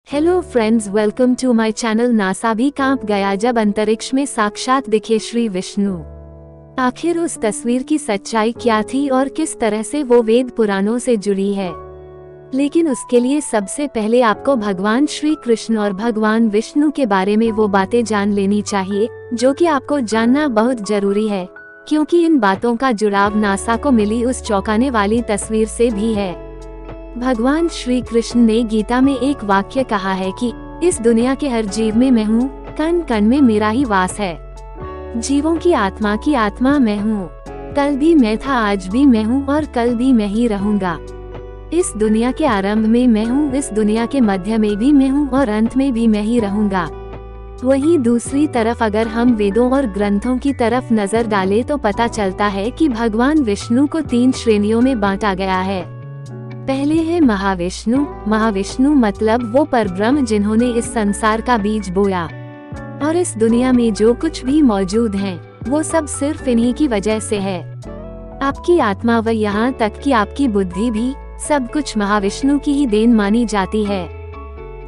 Hello friends, welcome to my channel. NASA भी कांप गया जब अंतरिक्ष में साक्षात दिखे श्री विष्णु। आखिर उस तस्वीर की सच्चाई क्या थी और किस तरह से वो वेद पुराणों से जुड़ी है। लेकिन उसके लिए सबसे पहले आपको भगवान श्री कृष्ण और भगवान विष्णु के बारे में वो बातें जान लेनी चाहिए जो कि आपको जानना बहुत जरूरी है, क्योंकि इन बातों का जुड़ाव नासा को मिली उस चौंकाने वाली तस्वीर से भी है। भगवान श्री कृष्ण ने गीता में एक वाक्य कहा है कि इस दुनिया के हर जीव में मैं हूँ, कण कण में मेरा ही वास है। जीवों की आत्मा मैं हूँ। कल भी मैं था, आज भी मैं हूँ और कल भी मैं ही रहूँगा। इस दुनिया के आरंभ में मैं हूँ, इस दुनिया के मध्य में भी मैं हूँ और अंत में भी मैं ही रहूँगा। वहीं दूसरी तरफ अगर हम वेदों और ग्रंथों की तरफ नजर डालें तो पता चलता है कि भगवान विष्णु को 3 श्रेणियों में बांटा गया है। पहले है महाविष्णु। महाविष्णु मतलब वो परब्रह्म जिन्होंने इस संसार का बीज बोया और इस दुनिया में जो कुछ भी मौजूद है वो सब सिर्फ इन्हीं की वजह से है। आपकी आत्मा व यहाँ तक कि आपकी बुद्धि भी सब कुछ महाविष्णु की ही देन मानी जाती है।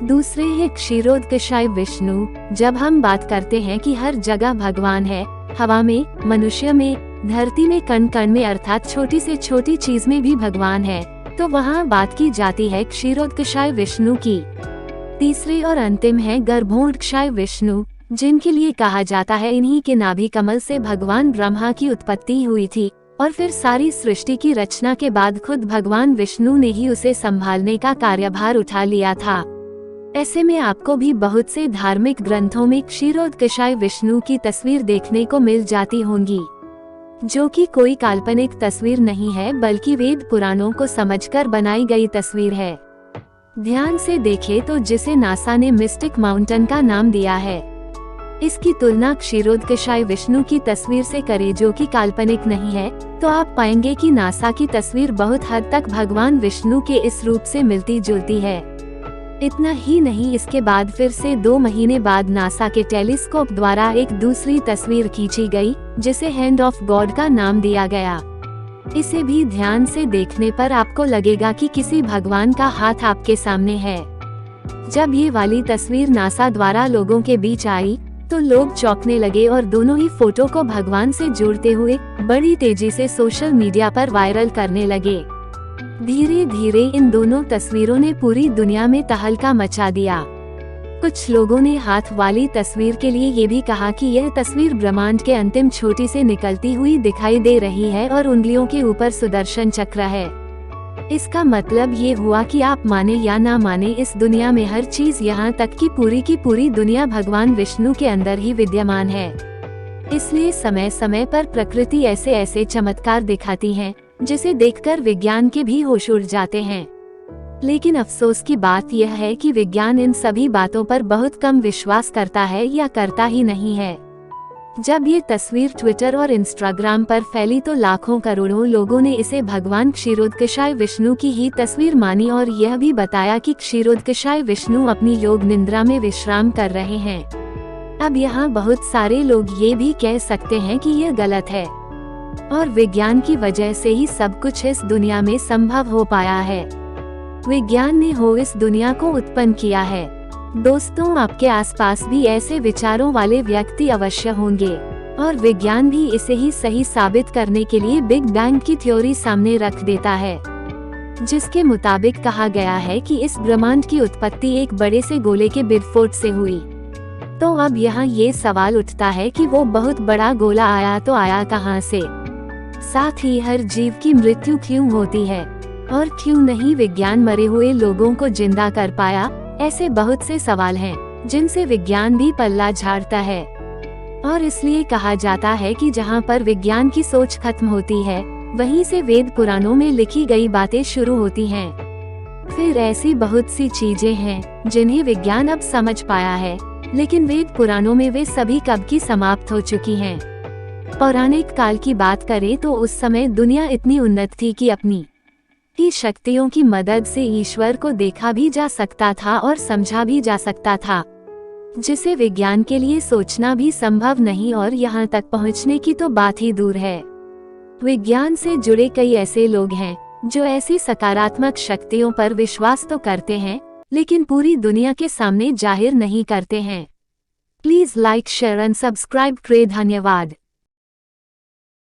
दूसरे है क्षीरोदकशाय विष्णु। जब हम बात करते हैं कि हर जगह भगवान है, हवा में, मनुष्य में, धरती में, कण कण में, अर्थात छोटी से छोटी चीज में भी भगवान है, तो वहाँ बात की जाती है क्षीरोदकशाय विष्णु की। तीसरे और अंतिम है गर्भोदकशाय विष्णु, जिनके लिए कहा जाता है इन्हीं के नाभि कमल से भगवान ब्रह्मा की उत्पत्ति हुई थी और फिर सारी सृष्टि की रचना के बाद खुद भगवान विष्णु ने ही उसे संभालने का कार्यभार उठा लिया था। ऐसे में आपको भी बहुत से धार्मिक ग्रंथों में क्षीरोदकशाय विष्णु की तस्वीर देखने को मिल जाती होंगी, जो कि कोई काल्पनिक तस्वीर नहीं है बल्कि वेद पुराणों को समझकर बनाई गई तस्वीर है। ध्यान से देखें तो जिसे नासा ने मिस्टिक माउंटेन का नाम दिया है, इसकी तुलना क्षीरोदकशाय विष्णु की तस्वीर से करें जो कि काल्पनिक नहीं है, तो आप पाएंगे कि नासा की तस्वीर बहुत हद तक भगवान विष्णु के इस रूप से मिलती जुलती है। इतना ही नहीं, इसके बाद फिर से 2 महीने बाद नासा के टेलीस्कोप द्वारा एक दूसरी तस्वीर खींची गई जिसे हैंड ऑफ गॉड का नाम दिया गया। इसे भी ध्यान से देखने पर आपको लगेगा कि किसी भगवान का हाथ आपके सामने है। जब ये वाली तस्वीर नासा द्वारा लोगों के बीच आई तो लोग चौंकने लगे और दोनों ही फोटो को भगवान से जोड़ते हुए बड़ी तेजी से सोशल मीडिया पर वायरल करने लगे। धीरे धीरे इन दोनों तस्वीरों ने पूरी दुनिया में तहलका मचा दिया। कुछ लोगों ने हाथ वाली तस्वीर के लिए ये भी कहा कि यह तस्वीर ब्रह्मांड के अंतिम छोटी से निकलती हुई दिखाई दे रही है और उंगलियों के ऊपर सुदर्शन चक्र है। इसका मतलब ये हुआ कि आप माने या ना माने, इस दुनिया में हर चीज यहाँ तक की पूरी दुनिया भगवान विष्णु के अंदर ही विद्यमान है। इसलिए समय समय पर प्रकृति ऐसे ऐसे चमत्कार दिखाती है जिसे देखकर विज्ञान के भी होश उड़ जाते हैं। लेकिन अफसोस की बात यह है कि विज्ञान इन सभी बातों पर बहुत कम विश्वास करता है या करता ही नहीं है। जब ये तस्वीर ट्विटर और इंस्टाग्राम पर फैली तो लाखों करोड़ों लोगों ने इसे भगवान क्षीरोदकशाय विष्णु की ही तस्वीर मानी और यह भी बताया कि क्षीरोदकशाय विष्णु अपनी योग निद्रा में विश्राम कर रहे हैं। अब यहाँ बहुत सारे लोग ये भी कह सकते हैं कि यह गलत है और विज्ञान की वजह से ही सब कुछ इस दुनिया में संभव हो पाया है। विज्ञान ने इस दुनिया को उत्पन्न किया है। दोस्तों, आपके आसपास भी ऐसे विचारों वाले व्यक्ति अवश्य होंगे और विज्ञान भी इसे ही सही साबित करने के लिए बिग बैंग की थ्योरी सामने रख देता है, जिसके मुताबिक कहा गया है कि इस ब्रह्मांड की उत्पत्ति एक बड़े से गोले के विस्फोट से हुई। तो अब यहाँ ये सवाल उठता है कि वो बहुत बड़ा गोला आया तो आया कहाँ से? साथ ही हर जीव की मृत्यु क्यों होती है और क्यों नहीं विज्ञान मरे हुए लोगों को जिंदा कर पाया? ऐसे बहुत से सवाल हैं जिनसे विज्ञान भी पल्ला झाड़ता है और इसलिए कहा जाता है कि जहाँ पर विज्ञान की सोच खत्म होती है वहीं से वेद पुराणों में लिखी गई बातें शुरू होती हैं। फिर ऐसी बहुत सी चीजें हैं जिन्हें विज्ञान अब समझ पाया है, लेकिन वेद पुराणों में वे सभी कब की समाप्त हो चुकी हैं। पौराणिक काल की बात करें तो उस समय दुनिया इतनी उन्नत थी कि अपनी की शक्तियों की मदद से ईश्वर को देखा भी जा सकता था और समझा भी जा सकता था, जिसे विज्ञान के लिए सोचना भी संभव नहीं और यहाँ तक पहुँचने की तो बात ही दूर है। विज्ञान से जुड़े कई ऐसे लोग हैं जो ऐसी सकारात्मक शक्तियों पर विश्वास तो करते हैं, लेकिन पूरी दुनिया के सामने जाहिर नहीं करते हैं। Please like share and subscribe. धन्यवाद।